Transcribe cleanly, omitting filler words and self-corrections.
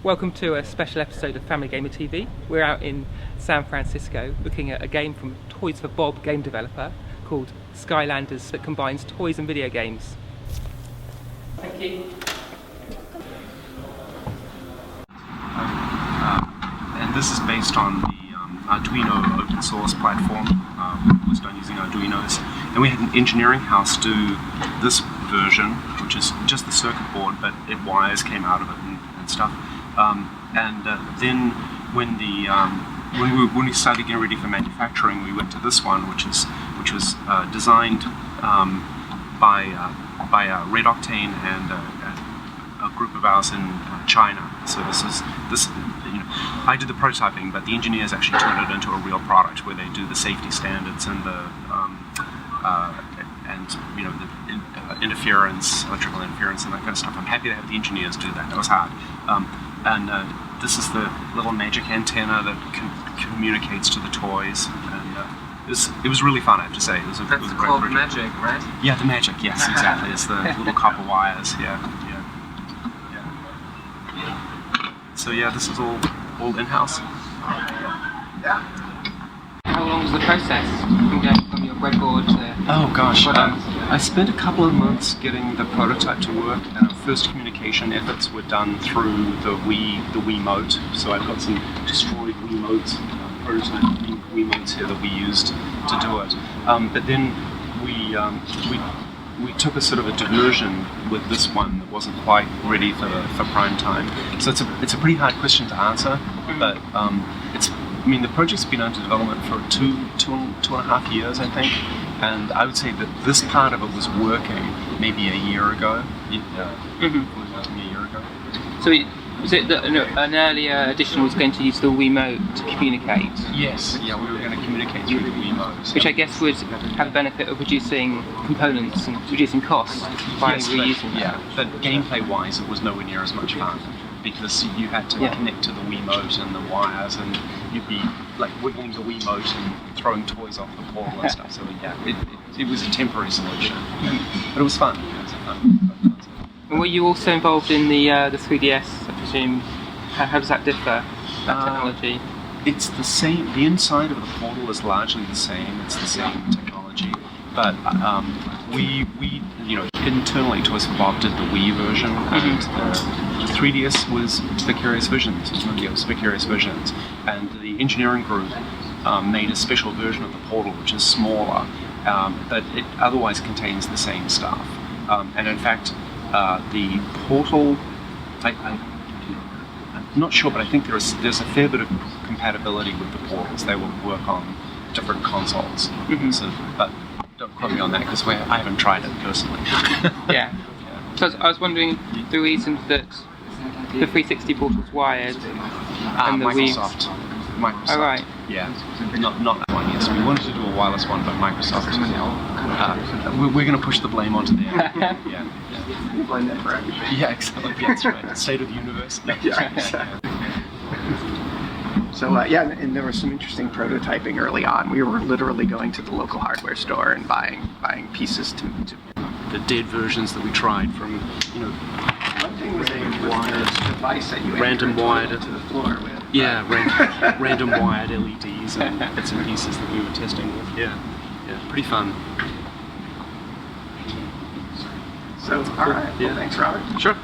Welcome to a special episode of Family Gamer TV. We're out in San Francisco looking at a game from Toys for Bob game developer called Skylanders that combines toys and video games. Thank you. And this is based on the Arduino open source platform. It was done using Arduinos. And we had an engineering house do this version, which is just the circuit board, but wires came out of it and stuff. Then when we started getting ready for manufacturing, we went to this one, which was designed by Red Octane and a group of ours in China. So I did the prototyping, but the engineers actually turned it into a real product where they do the safety standards and the interference, electrical interference, and that kind of stuff. I'm happy to have the engineers do that. That was hard. This is the little magic antenna that communicates to the toys, and it was really fun, I have to say. It was a great project. Magic, right? Yeah, the magic. Yes, exactly. It's the little copper wires. Yeah. So yeah, this is all in-house. Yeah. How long was the process from going from your breadboard to Oh gosh, product? I spent a couple of months getting the prototype to work, and our first communication efforts were done through the Wiimote. So I've got some destroyed Wiimotes, prototype Wiimotes here that we used to do it. But then we took a sort of a diversion with this one that wasn't quite ready for prime time. So it's a pretty hard question to answer, but the project's been under development for two and a half years, I think, and I would say that this part of it was working maybe a year ago. A year ago. So was it that an earlier edition was going to use the Wiimote to communicate? Yes, yeah, we were going to communicate through the Wiimote. Which I guess would have the benefit of reducing components and reducing costs by reusing that. Yeah, but gameplay-wise, it was nowhere near as much fun, because you had to connect to the Wiimote and the wires, and you'd be like wiggling the Wiimote and throwing toys off the portal and stuff. So yeah, it was a temporary solution, but it was fun. And were you also involved in the 3DS, I presume? How does that differ, that technology? It's the same. The inside of the portal is largely the same. It's the same technology, but we internally Toys for Bob did the Wii version, and the 3DS was Vicarious Visions. It was Vicarious Visions, and the engineering group made a special version of the portal, which is smaller, but it otherwise contains the same stuff. And in fact, the portal, I'm not sure, but I think there's a fair bit of compatibility with the portals. They will work on different consoles. So, but don't quote me on that, because I haven't tried it personally. Yeah. So I was wondering the reason that the 360 portal's wired and the Microsoft. Oh, right. Yeah. Not that one. Yes, we wanted to do a wireless one, but Microsoft. We're going to push the blame onto them. Yeah. Blame that for everything. Yeah, exactly. That's right. State of the universe. Yeah, exactly. So and there was some interesting prototyping early on. We were literally going to the local hardware store and buying pieces to the dead versions that we tried from, One thing was a wired device that you random wired to the floor with. Yeah, random wired LEDs and bits and pieces that we were testing with. Yeah, pretty fun. So, all right. Well, thanks, Robert. Sure.